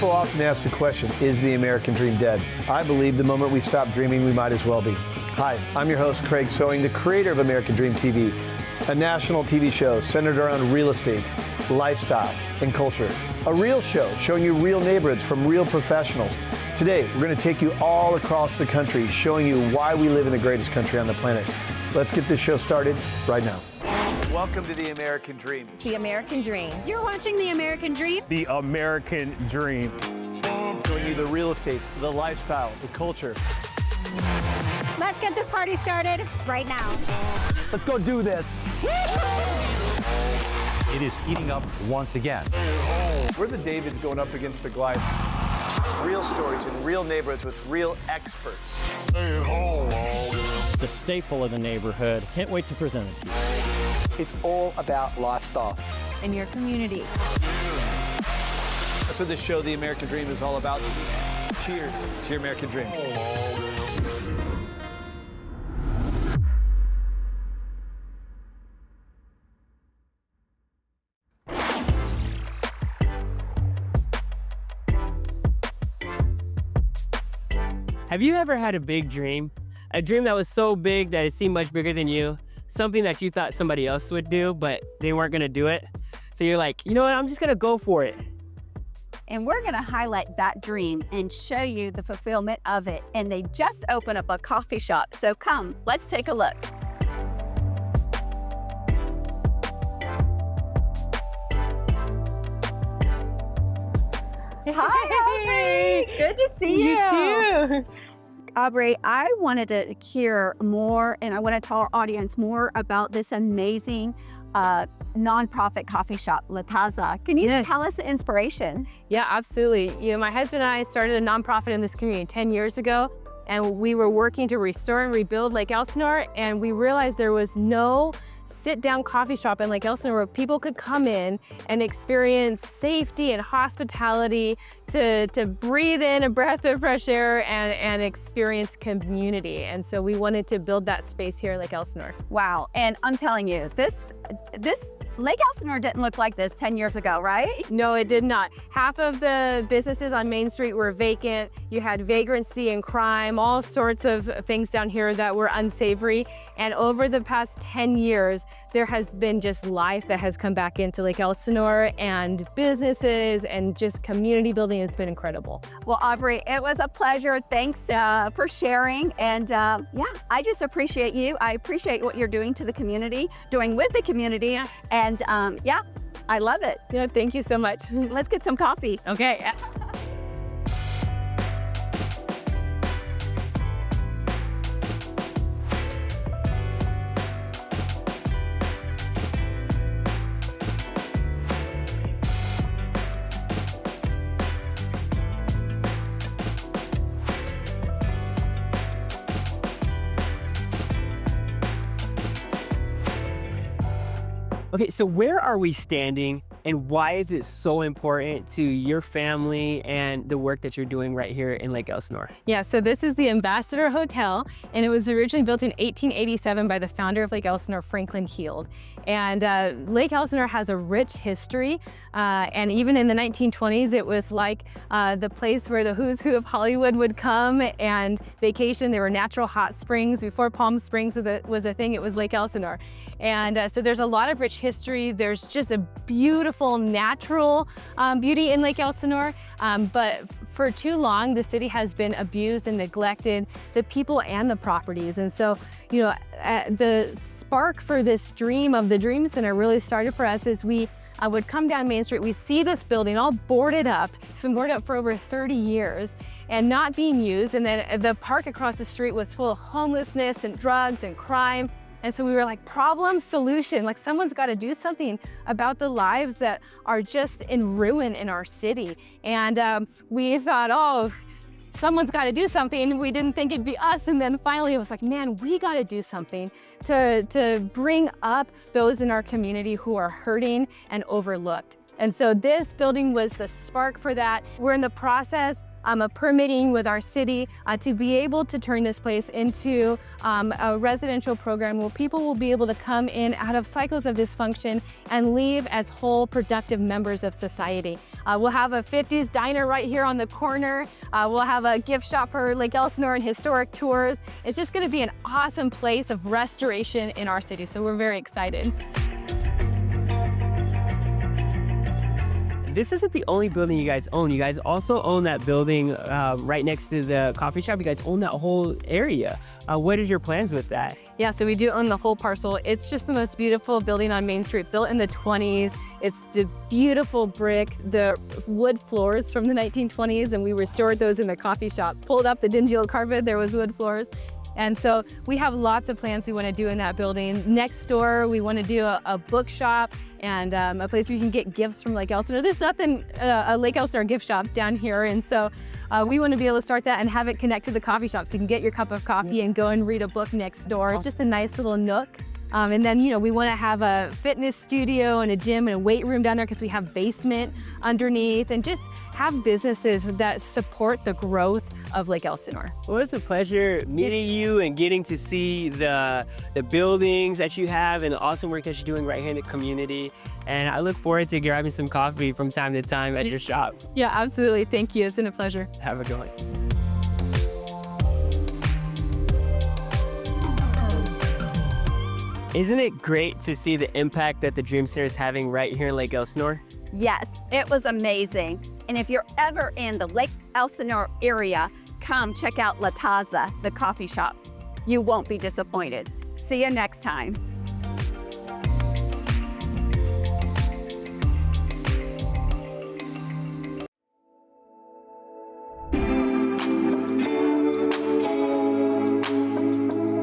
People often ask the question, is the American dream dead? I believe the moment we stop dreaming, we might as well be. Hi, I'm your host, Craig Sewing, the creator of American Dream TV, a national TV show centered around real estate, lifestyle, and culture. A real show showing you real neighborhoods from real professionals. Today, we're going to take you all across the country, showing you why we live in the greatest country on the planet. Let's get this show started right now. Welcome to the American Dream. The American Dream. You're watching The American Dream? The American Dream. Showing you the real estate, the lifestyle, the culture. Let's get this party started right now. Let's go do this. It is heating up once again. We're the Davids going up against the Goliath. Real stories in real neighborhoods with real experts. The staple of the neighborhood. Can't wait to present it to you. It's all about lifestyle. In your community. That's what this show, The American Dream, is all about. Cheers to your American Dream. Have you ever had a big dream? A dream that was so big that it seemed much bigger than you? Something that you thought somebody else would do, but they weren't gonna do it? So you're like, you know what, I'm just gonna go for it. And we're going to highlight that dream and show you the fulfillment of it. And they just opened up a coffee shop. So come, let's take a look. Hi, Aubrey. Good to see you. You too. Aubrey, I wanted to hear more, and I want to tell our audience more about this amazing nonprofit coffee shop, La Taza. Can you tell us the inspiration? Yeah, absolutely. You know, my husband and I started a nonprofit in this community 10 years ago, and we were working to restore and rebuild Lake Elsinore, and we realized there was no sit-down coffee shop in Lake Elsinore where people could come in and experience safety and hospitality, to breathe in a breath of fresh air and experience community. And so we wanted to build that space here at Lake Elsinore. Wow, and I'm telling you, this Lake Elsinore didn't look like this 10 years ago, right? No, it did not. Half of the businesses on Main Street were vacant. You had vagrancy and crime, all sorts of things down here that were unsavory. And over the past 10 years, there has been just life that has come back into Lake Elsinore, and businesses and just community building. It's been incredible. Well, Aubrey, it was a pleasure. Thanks for sharing. And yeah, I just appreciate you. I appreciate what you're doing to the community, doing with the community. And yeah, I love it. Yeah, thank you so much. Let's get some coffee. Okay. Okay, so where are we standing, and why is it so important to your family and the work that you're doing right here in Lake Elsinore? Yeah, so this is the Ambassador Hotel, and it was originally built in 1887 by the founder of Lake Elsinore, Franklin Heald. And Lake Elsinore has a rich history, and even in the 1920s, it was like the place where the who's who of Hollywood would come and vacation. There were natural hot springs. Before Palm Springs was a thing, it was Lake Elsinore. And so there's a lot of rich history. There's just a beautiful natural beauty in Lake Elsinore, but for too long, the city has been abused and neglected, the people and the properties. And so, you know, the spark for this dream of the Dream Center really started for us as we would come down Main Street. We see this building all boarded up. It's been boarded up for over 30 years and not being used. And then the park across the street was full of homelessness and drugs and crime. And so we were like, problem, solution, like someone's got to do something about the lives that are just in ruin in our city. And we thought, oh, someone's got to do something. We didn't think it'd be us. And then finally it was like, man, we got to do something to bring up those in our community who are hurting and overlooked. And so this building was the spark for that. We're in the process a permitting with our city to be able to turn this place into a residential program where people will be able to come in out of cycles of dysfunction and leave as whole, productive members of society. We'll have a 50s diner right here on the corner. We'll have a gift shop for Lake Elsinore and historic tours. It's just going to be an awesome place of restoration in our city, so we're very excited. This isn't the only building you guys own. You guys also own that building right next to the coffee shop. You guys own that whole area. What are your plans with that? Yeah, so we do own the whole parcel. It's just the most beautiful building on Main Street, built in the 20s. It's the beautiful brick, the wood floors from the 1920s, and we restored those in the coffee shop. Pulled up the dingy old carpet, there was wood floors. And so we have lots of plans we want to do in that building. Next door, we want to do a bookshop and a place where you can get gifts from Lake Elsinore. There's nothing, a Lake Elsinore gift shop down here. And so we want to be able to start that and have it connect to the coffee shop so you can get your cup of coffee and go and read a book next door. Just a nice little nook. And then, we want to have a fitness studio and a gym and a weight room down there because we have basement underneath, and just have businesses that support the growth of Lake Elsinore. Well, it's a pleasure meeting you and getting to see the buildings that you have and the awesome work that you're doing right here in the community. And I look forward to grabbing some coffee from time to time at your shop. Yeah, absolutely. Thank you. It's been a pleasure. Have a good one. Isn't it great to see the impact that the Dream Center is having right here in Lake Elsinore? Yes, it was amazing. And if you're ever in the Lake Elsinore area, come check out La Taza, the coffee shop. You won't be disappointed. See you next time.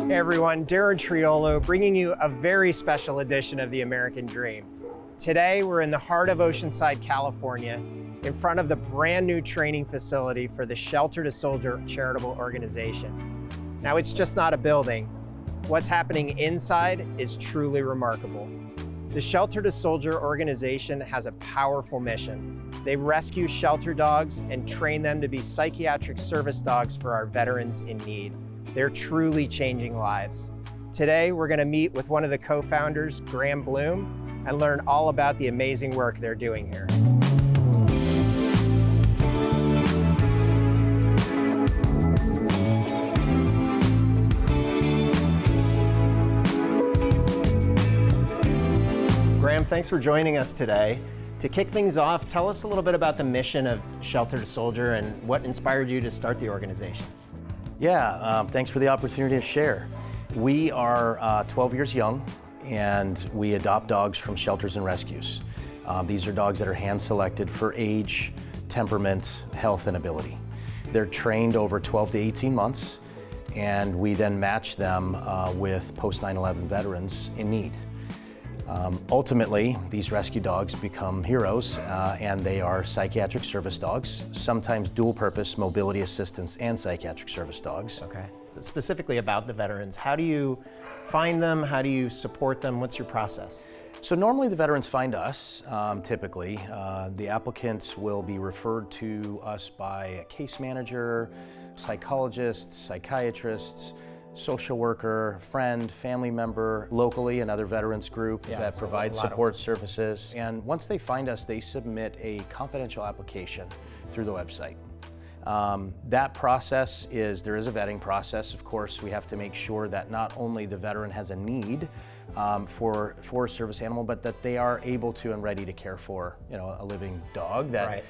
Hey everyone, Darren Triolo bringing you a very special edition of the American Dream. Today we're in the heart of Oceanside, California, in front of the brand new training facility for the Shelter to Soldier charitable organization. Now it's just not a building. What's happening inside is truly remarkable. The Shelter to Soldier organization has a powerful mission. They rescue shelter dogs and train them to be psychiatric service dogs for our veterans in need. They're truly changing lives. Today, we're gonna meet with one of the co-founders, Graham Bloom, and learn all about the amazing work they're doing here. Graham, thanks for joining us today. To kick things off, tell us a little bit about the mission of Shelter to Soldier and what inspired you to start the organization. Yeah, thanks for the opportunity to share. We are 12 years young, and we adopt dogs from shelters and rescues. These are dogs that are hand-selected for age, temperament, health, and ability. They're trained over 12 to 18 months, and we then match them with post-9/11 veterans in need. Ultimately, these rescue dogs become heroes, and they are psychiatric service dogs, sometimes dual-purpose mobility assistance and psychiatric service dogs. Okay. Specifically about the veterans, how do you find them? How do you support them? What's your process? So normally the veterans find us, typically. The applicants will be referred to us by a case manager, psychologists, psychiatrists, social worker, friend, family member, locally another veterans group that provides support services. And once they find us, they submit a confidential application through the website. That process there is a vetting process. Of course, we have to make sure that not only the veteran has a need for a service animal, but that they are able to and ready to care for, a living dog that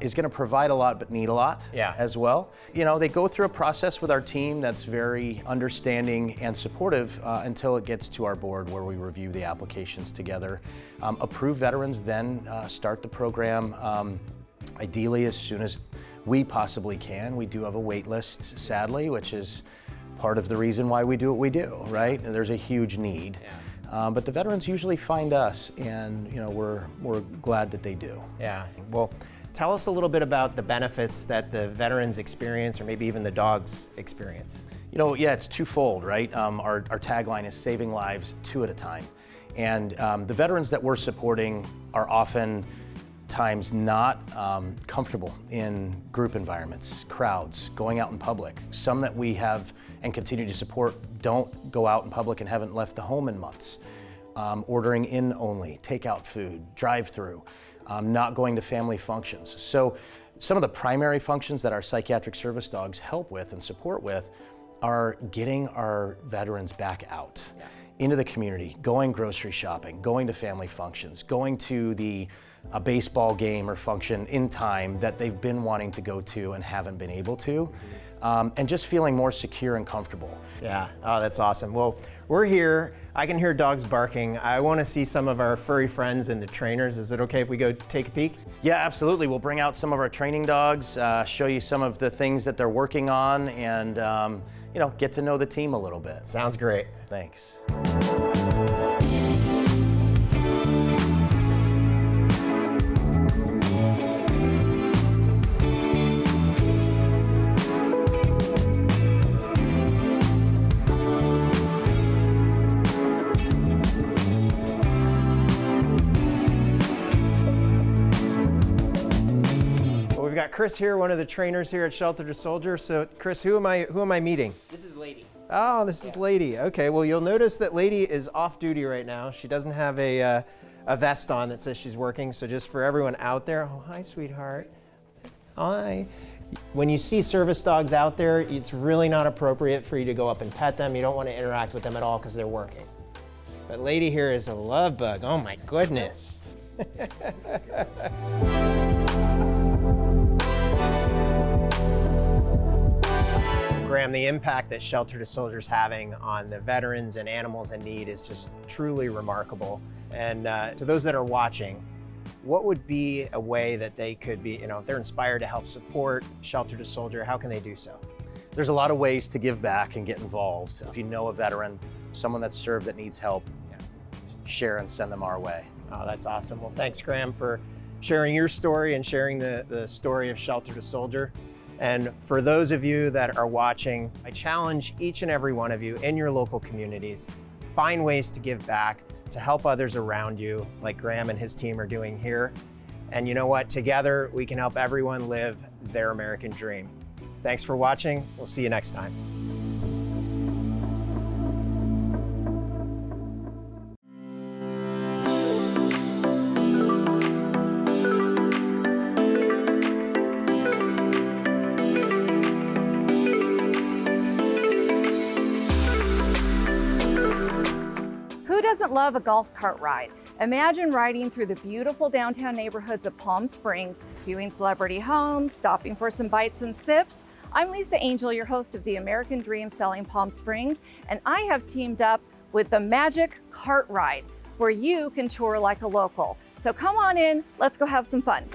is going to provide a lot but need a lot as well. They go through a process with our team that's very understanding and supportive until it gets to our board, where we review the applications together. Approved veterans then start the program ideally as soon as we possibly can. We do have a wait list, sadly, which is part of the reason why we do what we do, right? And there's a huge need. But the veterans usually find us, and we're glad that they do. Yeah. Well, tell us a little bit about the benefits that the veterans experience, or maybe even the dogs experience. It's twofold, right? Our tagline is saving lives 2 at a time. And the veterans that we're supporting are often times not comfortable in group environments, crowds, going out in public. Some that we have and continue to support don't go out in public and haven't left the home in months. Ordering in only, takeout food, drive-through, not going to family functions. So some of the primary functions that our psychiatric service dogs help with and support with are getting our veterans back out into the community, going grocery shopping, going to family functions, going to a baseball game or function in time that they've been wanting to go to and haven't been able to, and just feeling more secure and comfortable. Yeah, oh, that's awesome. Well, we're here. I can hear dogs barking. I want to see some of our furry friends and the trainers. Is it okay if we go take a peek? Yeah, absolutely. We'll bring out some of our training dogs, show you some of the things that they're working on, and you know, get to know the team a little bit. Sounds great. Thanks. We've got Chris here, one of the trainers here at Shelter to Soldier. So Chris, who am I meeting? This is Lady. Oh, this is Lady. Okay, well, you'll notice that Lady is off duty right now. She doesn't have a vest on that says she's working. So just for everyone out there, oh, hi, sweetheart. Hi. When you see service dogs out there, it's really not appropriate for you to go up and pet them. You don't want to interact with them at all because they're working. But Lady here is a love bug. Oh my goodness. Graham, the impact that Shelter to Soldier is having on the veterans and animals in need is just truly remarkable. And to those that are watching, what would be a way that they could be, you know, if they're inspired to help support Shelter to Soldier, how can they do so? There's a lot of ways to give back and get involved. If you know a veteran, someone that's served that needs help, share and send them our way. Oh, that's awesome. Well, thanks, Graham, for sharing your story and sharing the story of Shelter to Soldier. And for those of you that are watching, I challenge each and every one of you in your local communities, find ways to give back, to help others around you, like Graham and his team are doing here. And you know what? Together, we can help everyone live their American dream. Thanks for watching. We'll see you next time. Who doesn't love a golf cart ride? Imagine riding through the beautiful downtown neighborhoods of Palm Springs, viewing celebrity homes, stopping for some bites and sips. I'm Lisa Angell, your host of the American Dream Selling Palm Springs, and I have teamed up with the Magic Cart Ride, where you can tour like a local. So come on in, let's go have some fun.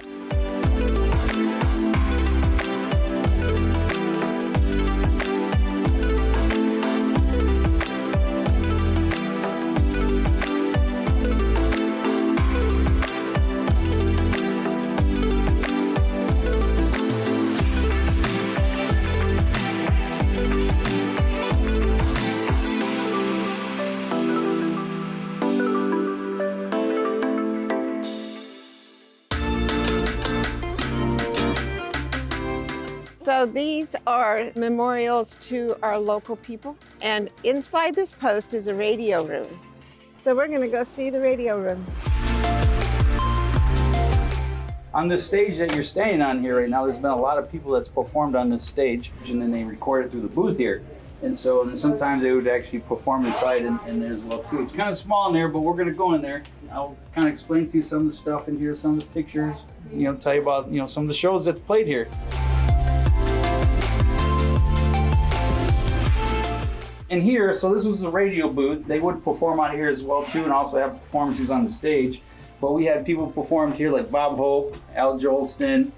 So these are memorials to our local people. And inside this post is a radio room. So we're going to go see the radio room. On this stage that you're staying on here right now, there's been a lot of people that's performed on this stage, and then they record it through the booth here. And so and sometimes they would actually perform inside in there as well too. It's kind of small in there, but we're gonna go in there. I'll kind of explain to you some of the stuff in here, some of the pictures, you know, tell you about, you know, some of the shows that's played here. And here, so this was a radio booth. They would perform out here as well too, and also have performances on the stage. But we had people performed here like Bob Hope, Al Jolston,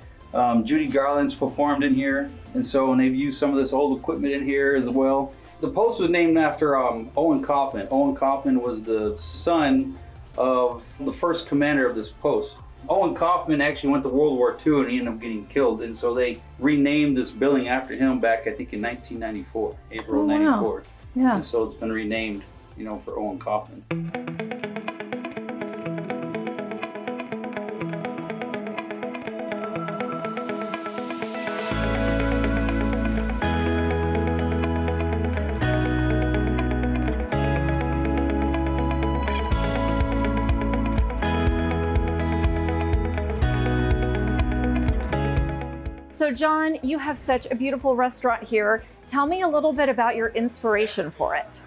Judy Garland's performed in here. And so, and they've used some of this old equipment in here as well. The post was named after Owen Kaufman. Owen Kaufman was the son of the first commander of this post. Owen Kaufman actually went to World War II and he ended up getting killed. And so they renamed this building after him back, I think, in 1994, April 94. Yeah. And so it's been renamed, you know, for Owen Kaufman. So John, you have such a beautiful restaurant here. Tell me a little bit about your inspiration for it.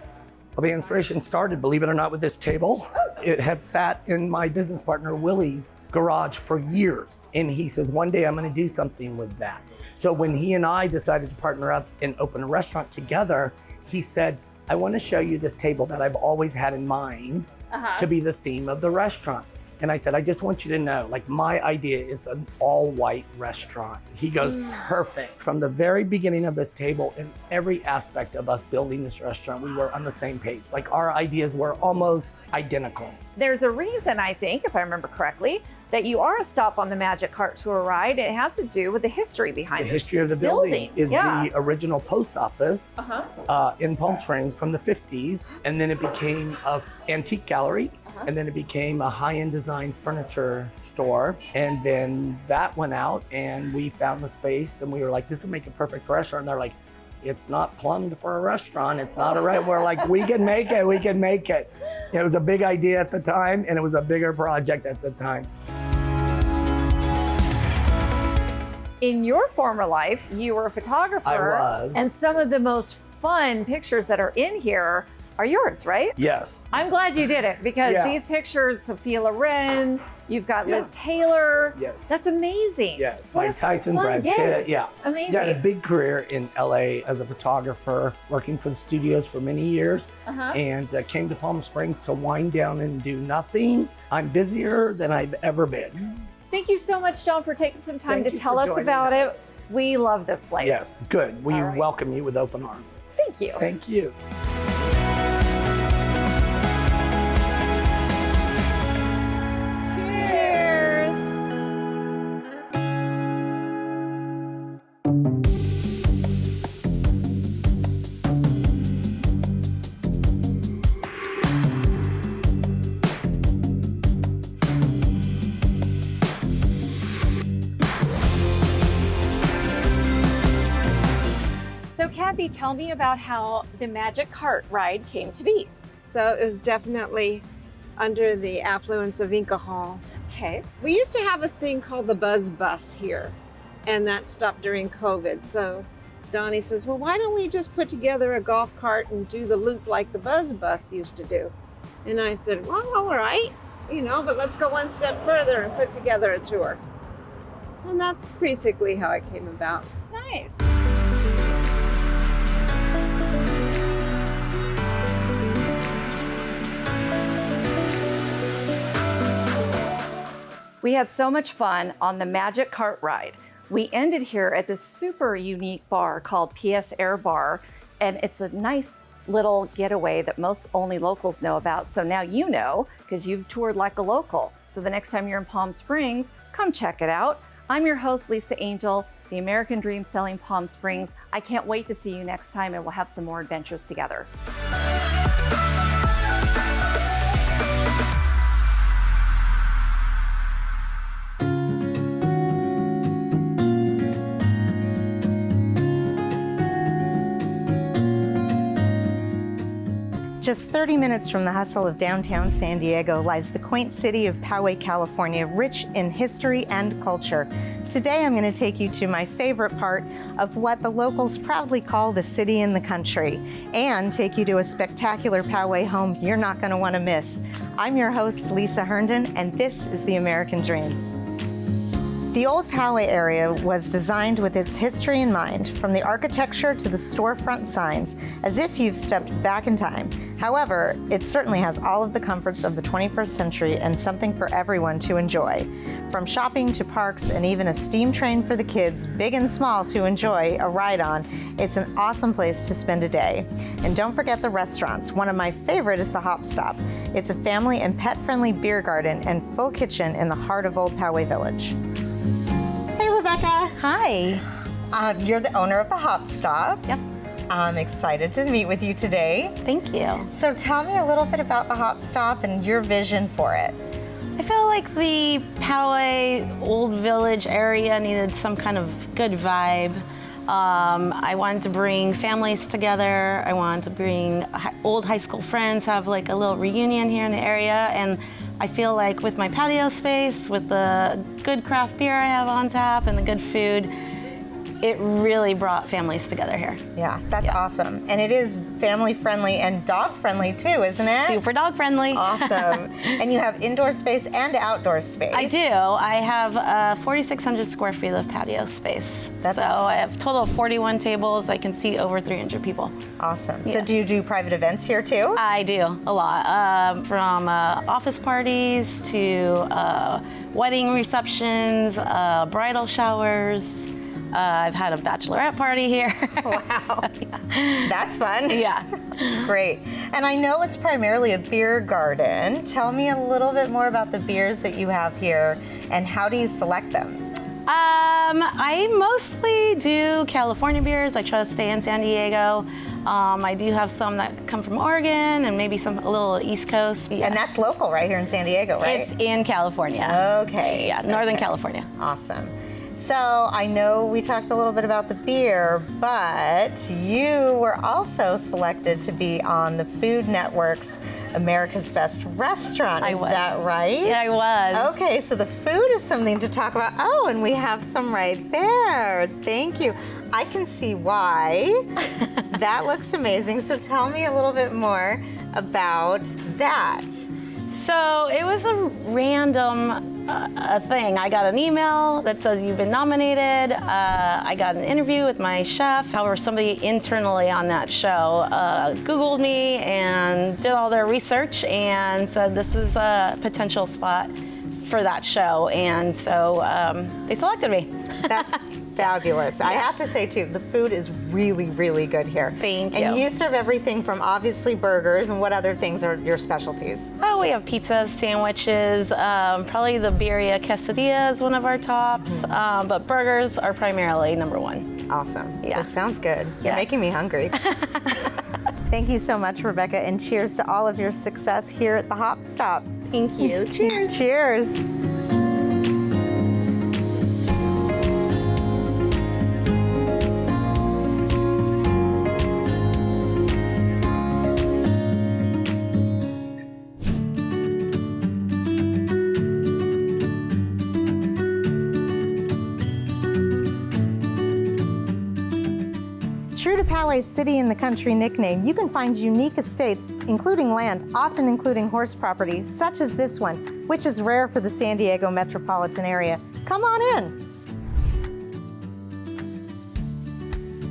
Well, the inspiration started, believe it or not, with this table. It had sat in my business partner Willie's garage for years. And he says, one day I'm gonna do something with that. So when he and I decided to partner up and open a restaurant together, he said, I wanna show you this table that I've always had in mind to be the theme of the restaurant. And I said, I just want you to know, like, my idea is an all-white restaurant. He goes, perfect. From the very beginning of this table, in every aspect of us building this restaurant, we were on the same page. Like, our ideas were almost identical. There's a reason, I think, if I remember correctly, that you are a stop on the Magic Cart Tour ride. It has to do with the history behind the history of the building. Is the original post office in Palm Springs from the 50s. And then it became an antique gallery. And then it became a high-end design furniture store. And then that went out and we found the space and we were like, this would make a perfect restaurant. And they're like, it's not plumbed for a restaurant. It's not a restaurant. We're like, we can make it, we can make it. It was a big idea at the time and it was a bigger project at the time. In your former life, you were a photographer. I was. And some of the most fun pictures that are in here are yours, right? Yes. I'm glad you did it because these pictures, Sophia Loren, you've got Liz Taylor. Yes. That's amazing. Yes, Mike Tyson, Brad Pitt, Amazing. Yeah, I had a big career in LA as a photographer, working for the studios for many years, and came to Palm Springs to wind down and do nothing. I'm busier than I've ever been. Thank you so much, John, for taking some time to tell us about it. We love this place. Yes, good. We welcome you with open arms. Thank you. Thank you. Cheers. So Kathy, tell me about how the Magic Cart ride came to be. So it was definitely under the affluence of Inca Hall. Okay. We used to have a thing called the Buzz Bus here, and that stopped during COVID. So Donnie says, well, why don't we just put together a golf cart and do the loop like the Buzz Bus used to do? And I said, well, all right, but let's go one step further and put together a tour. And that's basically how it came about. Nice. We had so much fun on the Magic Cart ride. We ended here at this super unique bar called PS Air Bar, and it's a nice little getaway that most only locals know about. So now you know, because you've toured like a local. So the next time you're in Palm Springs, come check it out. I'm your host, Lisa Angell, the American Dream Selling Palm Springs. I can't wait to see you next time, and we'll have some more adventures together. Just 30 minutes from the hustle of downtown San Diego lies the quaint city of Poway, California, rich in history and culture. Today I'm going to take you to my favorite part of what the locals proudly call the city in the country, and take you to a spectacular Poway home you're not going to want to miss. I'm your host, Lisa Herndon, and this is The American Dream. The old Poway area was designed with its history in mind, from the architecture to the storefront signs, as if you've stepped back in time. However, it certainly has all of the comforts of the 21st century and something for everyone to enjoy. From shopping to parks and even a steam train for the kids, big and small, to enjoy a ride on, it's an awesome place to spend a day. And don't forget the restaurants. One of my favorite is the Hop Stop. It's a family and pet-friendly beer garden and full kitchen in the heart of Old Poway Village. Hey, Rebecca. Hi. You're the owner of the Hop Stop. Yep. I'm excited to meet with you today. Thank you. So tell me a little bit about the Hop Stop and your vision for it. I feel like the Poway Old Village area needed some kind of good vibe. I wanted to bring families together. I wanted to bring old high school friends, have like a little reunion here in the area. And I feel like with my patio space, with the good craft beer I have on tap and the good food, it really brought families together here. Yeah, that's awesome. And it is family friendly and dog friendly too, isn't it? Super dog friendly. Awesome. And you have indoor space and outdoor space. I do. I have 4,600 square feet of patio space. So I have a total of 41 tables. I can seat over 300 people. Awesome. Yeah. So do you do private events here too? I do, a lot. From office parties to wedding receptions, bridal showers. I've had a bachelorette party here. Wow. So, yeah. That's fun. Yeah. Great. And I know it's primarily a beer garden. Tell me a little bit more about the beers that you have here and how do you select them? I mostly do California beers. I try to stay in San Diego. I do have some that come from Oregon and maybe some a little East Coast. Yeah. And that's local right here in San Diego, right? It's in California. Okay. Yeah, Northern California. Awesome. So I know we talked a little bit about the beer, but you were also selected to be on the Food Network's America's Best Restaurant. Is that right? Yeah, I was. Okay, so the food is something to talk about. Oh, and we have some right there. Thank you. I can see why. That looks amazing. So tell me a little bit more about that. So it was a random thing. I got an email that says you've been nominated. I got an interview with my chef. However, somebody internally on that show Googled me and did all their research and said this is a potential spot for that show. And so they selected me. That's fabulous. I have to say too, the food is really, really good here. Thank you. And you serve everything from obviously burgers, and what other things are your specialties? Oh, we have pizzas, sandwiches, probably the birria quesadilla is one of our tops, but burgers are primarily number one. Awesome. Yeah. That sounds good. You're making me hungry. Thank you so much, Rebecca, and cheers to all of your success here at the Hop Stop. Thank you. Cheers. Cheers. True to Poway's City in the Country nickname, you can find unique estates, including land, often including horse property, such as this one, which is rare for the San Diego metropolitan area. Come on in.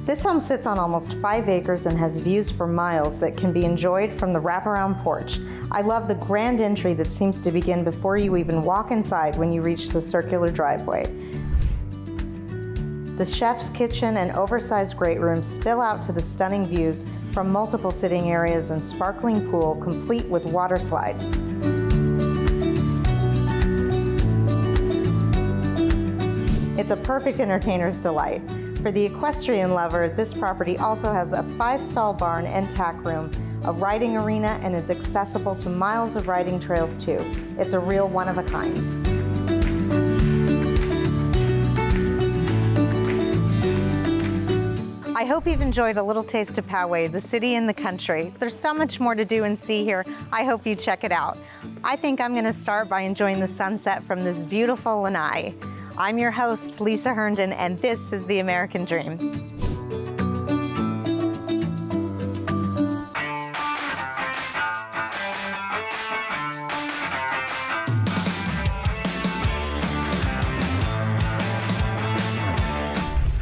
This home sits on almost 5 acres and has views for miles that can be enjoyed from the wraparound porch. I love the grand entry that seems to begin before you even walk inside when you reach the circular driveway. The chef's kitchen and oversized great room spill out to the stunning views from multiple sitting areas and sparkling pool complete with water slide. It's a perfect entertainer's delight. For the equestrian lover, this property also has a 5-stall barn and tack room, a riding arena, and is accessible to miles of riding trails too. It's a real one of a kind. I hope you've enjoyed a little taste of Poway, the city in the country. There's so much more to do and see here. I hope you check it out. I think I'm going to start by enjoying the sunset from this beautiful lanai. I'm your host, Lisa Herndon, and this is The American Dream.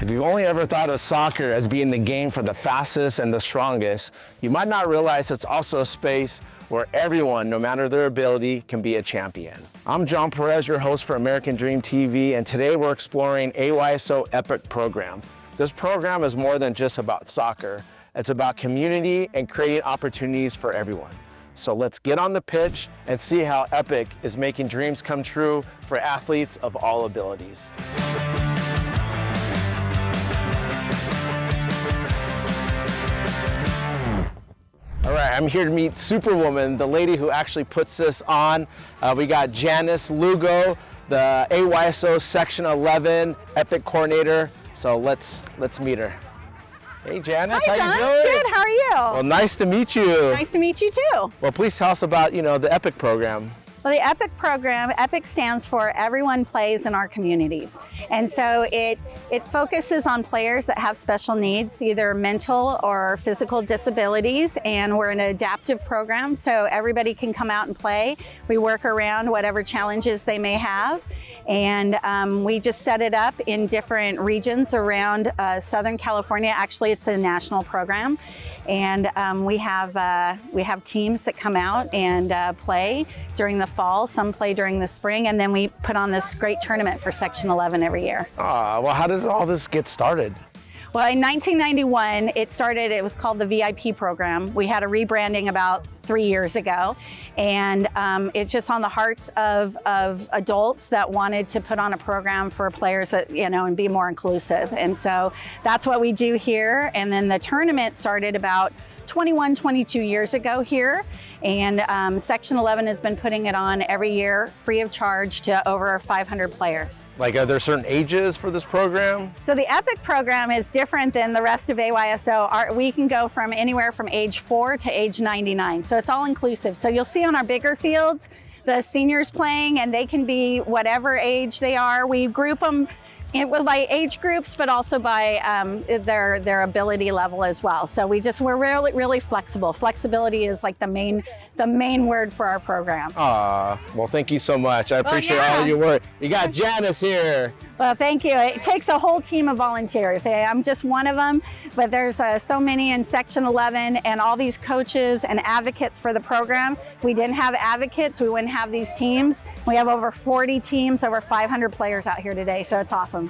If you've only ever thought of soccer as being the game for the fastest and the strongest, you might not realize it's also a space where everyone, no matter their ability, can be a champion. I'm John Perez, your host for American Dream TV, and today we're exploring AYSO EPIC program. This program is more than just about soccer. It's about community and creating opportunities for everyone. So let's get on the pitch and see how EPIC is making dreams come true for athletes of all abilities. All right, I'm here to meet Superwoman, the lady who actually puts this on. We got Janice Lugo, the AYSO Section 11 EPIC coordinator. So let's meet her. Hey Janice, Hi, John. how you doing? Good, how are you? Well, nice to meet you. Nice to meet you too. Well, please tell us about, the EPIC program. Well, the EPIC program, EPIC stands for Everyone Plays in Our Communities. And so it focuses on players that have special needs, either mental or physical disabilities, and we're an adaptive program, so everybody can come out and play. We work around whatever challenges they may have. And we just set it up in different regions around Southern California. Actually, it's a national program. And we have teams that come out and play during the fall. Some play during the spring. And then we put on this great tournament for Section 11 every year. Well, how did all this get started? Well, in 1991, it was called the VIP program. We had a rebranding about 3 years ago, and it's just on the hearts of adults that wanted to put on a program for players that, and be more inclusive. And so that's what we do here. And then the tournament started about 21, 22 years ago here. And Section 11 has been putting it on every year, free of charge, to over 500 players. Like, are there certain ages for this program? So the EPIC program is different than the rest of AYSO. We can go from anywhere from age 4 to age 99. So it's all inclusive. So you'll see on our bigger fields, the seniors playing, and they can be whatever age they are. We group them by age groups, but also by their ability level as well. So we're really, really flexible. Flexibility is like the main word for our program. Well, thank you so much. I appreciate all your work. You got Janice here. Well, thank you. It takes a whole team of volunteers. I'm just one of them, but there's so many in Section 11 and all these coaches and advocates for the program. If we didn't have advocates, we wouldn't have these teams. We have over 40 teams, over 500 players out here today, so it's awesome.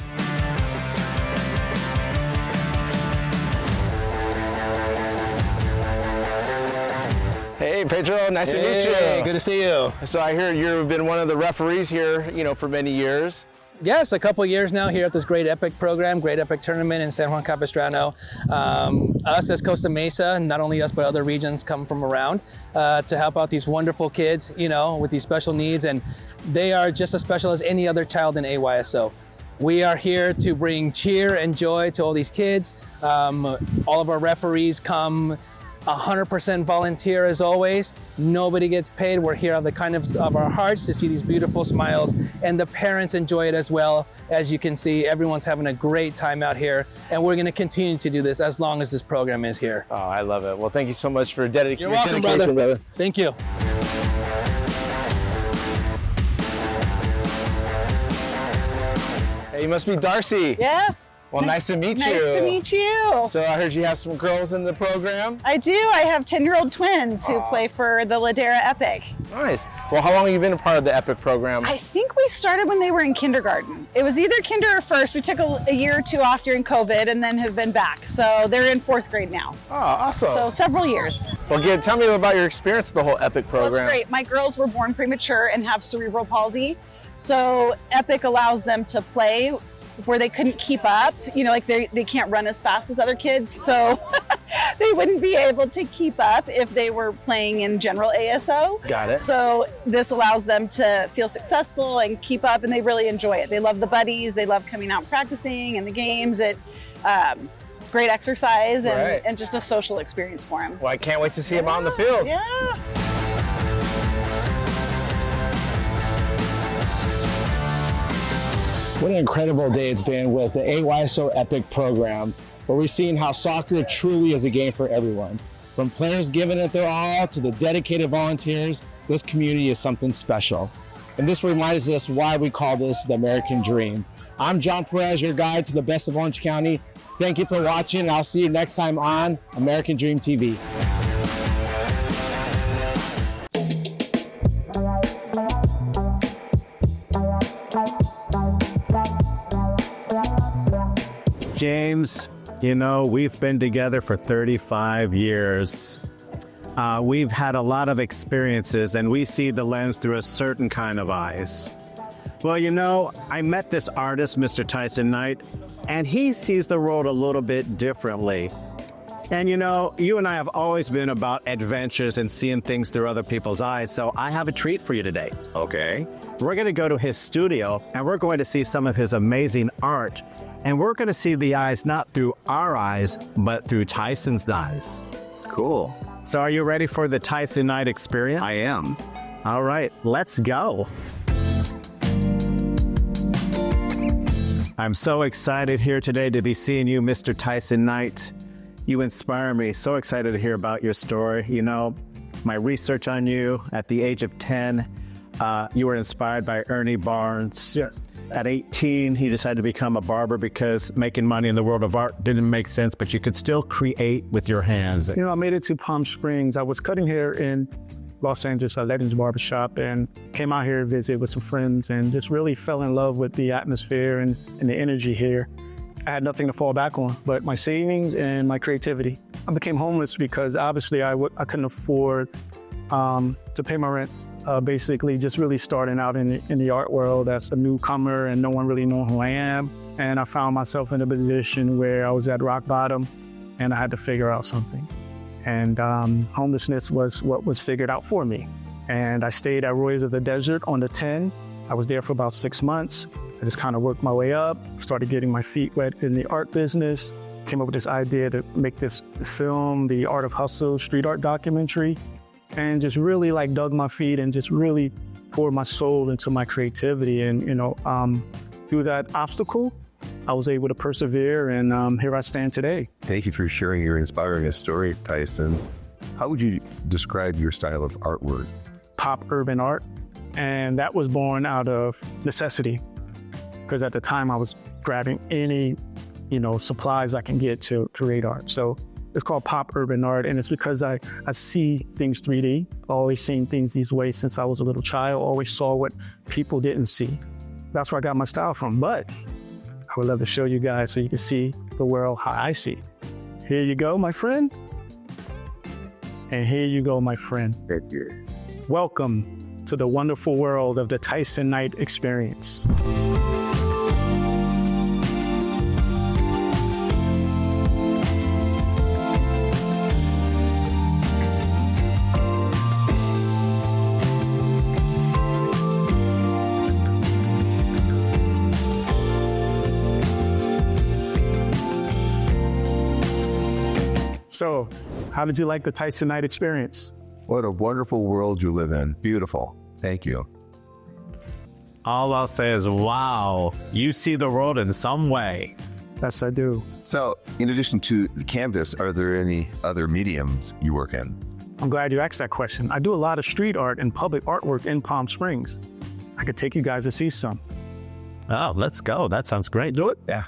Hey, Pedro, nice to meet you. Hey, good to see you. So I hear you've been one of the referees here, for many years. Yes, a couple years now here at this great EPIC program, great EPIC tournament in San Juan Capistrano. Us as Costa Mesa, not only us but other regions come from around to help out these wonderful kids, with these special needs, and they are just as special as any other child in AYSO. We are here to bring cheer and joy to all these kids. All of our referees come 100% volunteer as always. Nobody gets paid. We're here out of the kindness of our hearts to see these beautiful smiles, and the parents enjoy it as well. As you can see, everyone's having a great time out here, and we're going to continue to do this as long as this program is here. Oh, I love it. Well, thank you so much for dedication. You're welcome, brother. Thank you. Hey, you must be Darcy. Yes. Well, nice to meet you. Nice to meet you. So I heard you have some girls in the program? I do. I have 10-year-old twins who play for the Ladera EPIC. Nice. Well, how long have you been a part of the EPIC program? I think we started when they were in kindergarten. It was either kinder or first. We took a year or two off during COVID and then have been back. So they're in 4th grade now. Oh, awesome. So several years. Well, tell me about your experience with the whole EPIC program. Well, it's great. My girls were born premature and have cerebral palsy. So EPIC allows them to play where they couldn't keep up, like they can't run as fast as other kids, so they wouldn't be able to keep up if they were playing in general ASO. Got it. So this allows them to feel successful and keep up, and they really enjoy it. They love the buddies, they love coming out and practicing and the games. It's great exercise and just a social experience for them. Well, I can't wait to see them out on the field. Yeah. What an incredible day it's been with the AYSO EPIC program, where we're seeing how soccer truly is a game for everyone. From players giving it their all to the dedicated volunteers, this community is something special. And this reminds us why we call this the American Dream. I'm John Perez, your guide to the best of Orange County. Thank you for watching, and I'll see you next time on American Dream TV. James, we've been together for 35 years. We've had a lot of experiences, and we see the lens through a certain kind of eyes. Well, I met this artist, Mr. Tyson Knight, and he sees the world a little bit differently. And you and I have always been about adventures and seeing things through other people's eyes, so I have a treat for you today. Okay. We're going to go to his studio, and we're going to see some of his amazing art. And we're going to see the eyes not through our eyes, but through Tyson's eyes. Cool. So are you ready for the Tyson Knight experience? I am. All right, let's go. I'm so excited here today to be seeing you, Mr. Tyson Knight. You inspire me. So excited to hear about your story. You know, my research on you at the age of 10, you were inspired by Ernie Barnes. Yes. At 18, he decided to become a barber because making money in the world of art didn't make sense, but you could still create with your hands. You know, I made it to Palm Springs. I was cutting hair in Los Angeles at Legends Barbershop and came out here to visit with some friends and just really fell in love with the atmosphere and the energy here. I had nothing to fall back on but my savings and my creativity. I became homeless because obviously I couldn't afford to pay my rent. Basically just really starting out in the art world as a newcomer and no one really knew who I am. And I found myself in a position where I was at rock bottom and I had to figure out something. And homelessness was what was figured out for me. And I stayed at Royals of the Desert on the 10. I was there for about 6 months. I just kind of worked my way up, started getting my feet wet in the art business, came up with this idea to make this film, The Art of Hustle, street art documentary, and just really like dug my feet and just really poured my soul into my creativity. And, you know, through that obstacle, I was able to persevere, and here I stand today. Thank you for sharing your inspiring story, Tyson. How would you describe your style of artwork? Pop urban art, and that was born out of necessity, because at the time I was grabbing any, you know, supplies I can get to create art. So it's called pop urban art, and it's because I see things 3D. I've always seen things these ways since I was a little child, always saw what people didn't see. That's where I got my style from, but I would love to show you guys so you can see the world how I see. Here you go, my friend. And here you go, my friend. Thank you. Welcome to the wonderful world of the Tyson Knight experience. So, how did you like the Tyson Knight experience? What a wonderful world you live in. Beautiful. Thank you. All I'll say is, wow, you see the world in some way. Yes, I do. So, in addition to the canvas, are there any other mediums you work in? I'm glad you asked that question. I do a lot of street art and public artwork in Palm Springs. I could take you guys to see some. Oh, let's go. That sounds great. Do it. Yeah.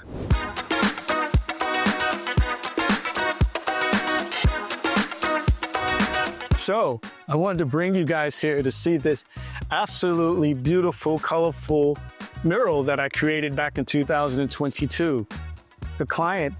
So I wanted to bring you guys here to see this absolutely beautiful, colorful mural that I created back in 2022. The client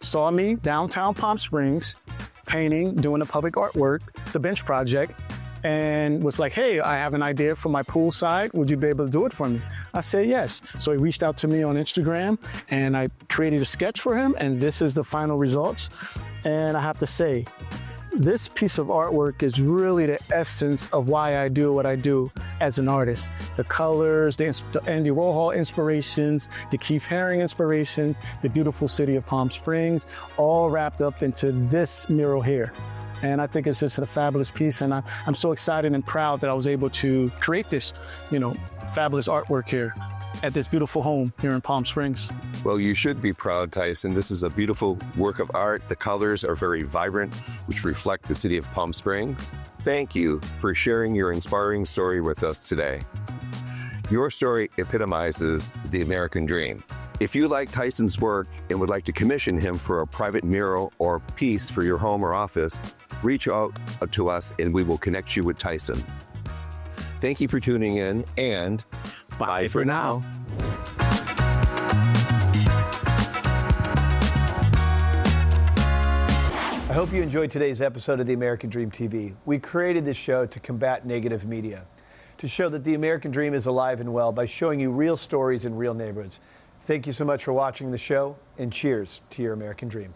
saw me downtown Palm Springs painting, doing a public artwork, the Bench Project, and was like, hey, I have an idea for my poolside. Would you be able to do it for me? I said yes. So he reached out to me on Instagram and I created a sketch for him, and this is the final results. And I have to say, this piece of artwork is really the essence of why I do what I do as an artist. The colors, the Andy Warhol inspirations, the Keith Haring inspirations, the beautiful city of Palm Springs, all wrapped up into this mural here. And I think it's just a fabulous piece, and I'm so excited and proud that I was able to create this, you know, fabulous artwork here at this beautiful home here in Palm Springs. Well, you should be proud, Tyson. This is a beautiful work of art. The colors are very vibrant, which reflect the city of Palm Springs. Thank you for sharing your inspiring story with us today. Your story epitomizes the American dream. If you like Tyson's work and would like to commission him for a private mural or piece for your home or office, reach out to us and we will connect you with Tyson. Thank you for tuning in, and bye for now. I hope you enjoyed today's episode of The American Dream TV. We created this show to combat negative media, to show that the American dream is alive and well by showing you real stories in real neighborhoods. Thank you so much for watching the show, and cheers to your American dream.